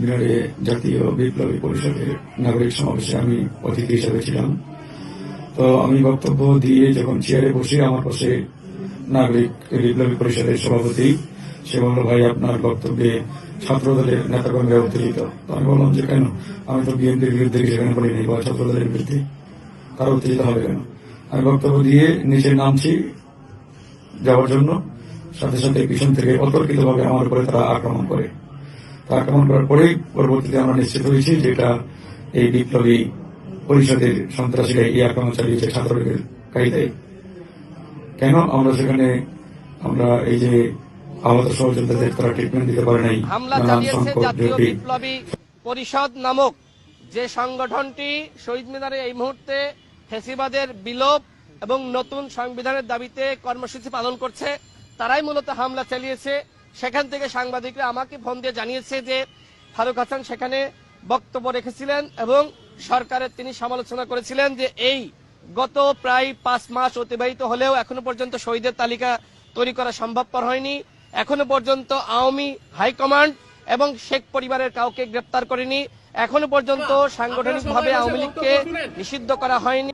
মিনারে জাতীয় বিপ্লবী পরিষদের নাগরিক সমাবেশে আমি অতিথি হিসেবে ছিলাম। তো আমি বক্তব্য দিয়ে যখন চেয়ারে বসে আমার পাশে নাগরিক বিপ্লবী পরিষদের সভাপতি, সে বলল, ভাই আপনার বক্তব্যে ছাত্র দলের নেতাকর্মীরা উত্তেজিত। তো আমি বললাম যে কেন, আমি তো বিএনপির বিরুদ্ধে সেখানে বলিনি বা ছাত্র দলের বিরুদ্ধে, তারা উত্তেজিত হবে কেন? আমি বক্তব্য দিয়ে নিচে নামছি যাওয়ার জন্য, সাথে সাথে পিছন থেকে অতর্কিতভাবে আমার উপরে তারা আক্রমণ করে। আক্রমণ করার পরেই পরবর্তীতে আমরা নিশ্চিত হয়েছি যে এটা এই বিপ্লবী পরিষদের সন্ত্রাসীরা এই আক্রমণ চালিয়েছে ছাত্রদের কায়দায়। কেন আমরা সেখানে এই যে আহত সহযোদ্ধাদের তারা ট্রিটমেন্ট দিতে পারে নাই, হামলা চালিয়েছে জাতীয় বিপ্লবী পরিষদ নামক যে সংগঠনটি শহীদ মিনারে এই মুহূর্তে ফ্যাসিবাদের বিলোপ এবং নতুন সংবিধানের দাবিতে কর্মসূচি পালন করছে, তারাই মূলত হামলা চালিয়েছে। সেখান থেকে সাংবাদিকরা আমাকে ফোন দিয়ে জানিয়েছে যে ফারুক হাসান সেখানে বক্তব্য রেখেছিলেন এবং সরকারের তিনি সমালোচনা করেছিলেন যে এই গত প্রায় 5 মাস অতিবাহিত হলেও এখনো পর্যন্ত শহীদের তালিকা তৈরি করা সম্ভবপর হয়নি। এখনো পর্যন্ত আওয়ামী হাইকমান্ড এবং শেখ পরিবারের কাউকে গ্রেপ্তার করেনি। এখনো পর্যন্ত সাংগঠনিকভাবে আওয়ামী লীগকে নিষিদ্ধ করা হয়নি।